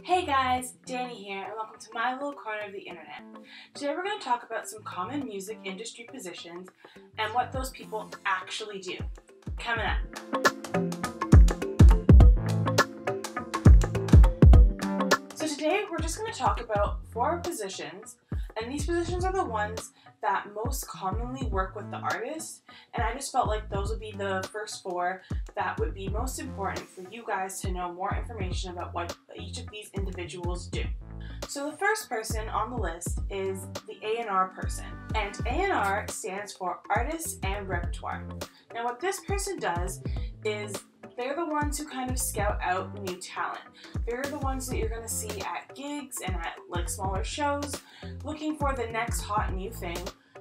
Hey guys, Dani here, and welcome to my little corner of the internet. Today we're going to talk about some common music industry positions and what those people actually do. Coming up. So today we're just going to talk about 4 positions, and these positions are the ones that most commonly work with the artist, and I just felt like those would be the first 4 that would be most important for you guys to know more information about what each of these individuals do. So the first person on the list is the A&R person, and A&R stands for Artists and Repertoire. Now what this person does is they're the ones who kind of scout out new talent. They're the ones that you're going to see at gigs and at like smaller shows, looking for the next hot new thing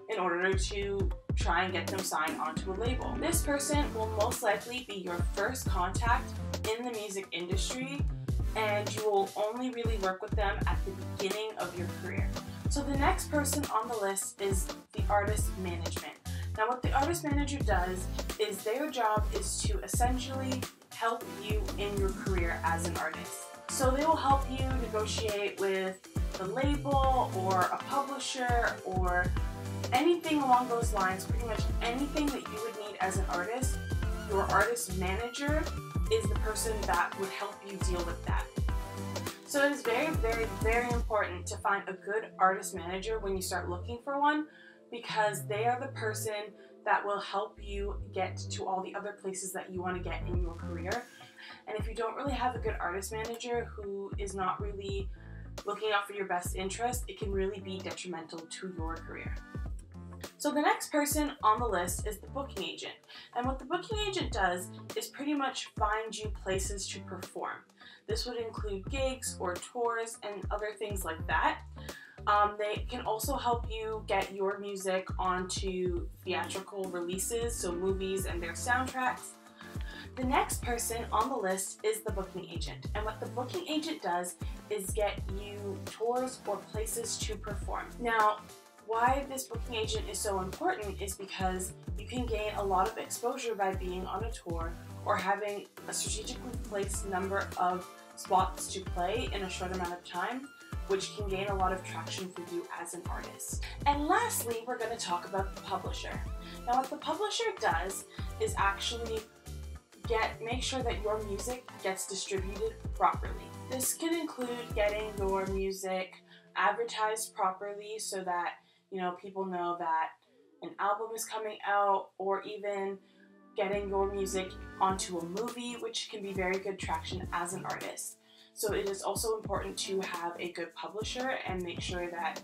in order to try and get them signed onto a label. This person will most likely be your first contact in the music industry, and you will only really work with them at the beginning of your career. So the next person on the list is the artist management. Now what the artist manager does is their job is to essentially help you in your career as an artist. So they will help you negotiate with the label or a publisher or anything along those lines. Pretty much anything that you would need as an artist, your artist manager is the person that would help you deal with that. So it is very, very, very important to find a good artist manager when you start looking for one, because they are the person that will help you get to all the other places that you want to get in your career. And if you don't really have a good artist manager who is not really looking out for your best interest, it can really be detrimental to your career. So the next person on the list is the booking agent. And what the booking agent does is pretty much find you places to perform. This would include gigs or tours and other things like that. They can also help you get your music onto theatrical releases, so movies and their soundtracks. The next person on the list is the booking agent. And what the booking agent does is get you tours or places to perform. Now, why this booking agent is so important is because you can gain a lot of exposure by being on a tour or having a strategically placed number of spots to play in a short amount of time, which can gain a lot of traction for you as an artist. And lastly, we're going to talk about the publisher. Now what the publisher does is actually make sure that your music gets distributed properly. This can include getting your music advertised properly so that people know that an album is coming out, or even getting your music onto a movie, which can be very good traction as an artist. So it is also important to have a good publisher and make sure that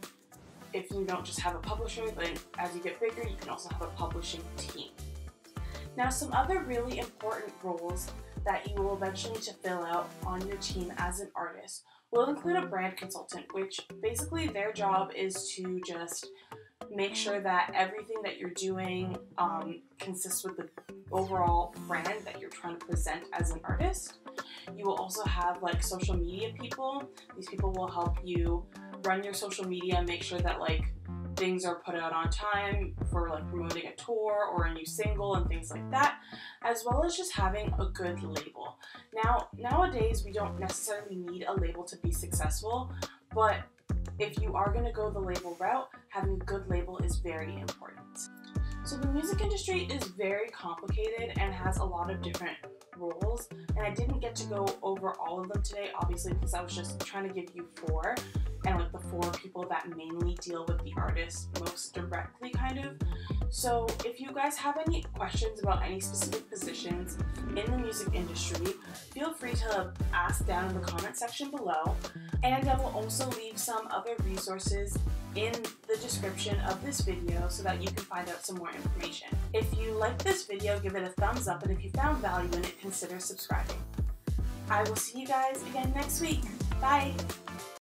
if you don't just have a publisher, then as you get bigger, you can also have a publishing team. Now, some other really important roles that you will eventually need to fill out on your team as an artist will include a brand consultant, which basically their job is to just make sure that everything that you're doing consists with the overall brand that you're trying to present as an artist. You will also have like social media people. These people will help you run your social media and make sure that things are put out on time for promoting a tour or a new single and things like that, as well as just having a good label. Now, nowadays we don't necessarily need a label to be successful, but if you are going to go the label route, having a good label is very important. So the music industry is very complicated and has a lot of different roles, and I didn't get to go over all of them today, obviously, because I was just trying to give you 4, and the 4 people that mainly deal with the artist most directly, kind of. So if you guys have any questions about any specific positions in the music industry, feel free to ask down in the comment section below, and I will also leave some other resources in the description of this video so that you can find out some more information. If you like this video, give it a thumbs up, and if you found value in it, consider subscribing. I will see you guys again next week. Bye!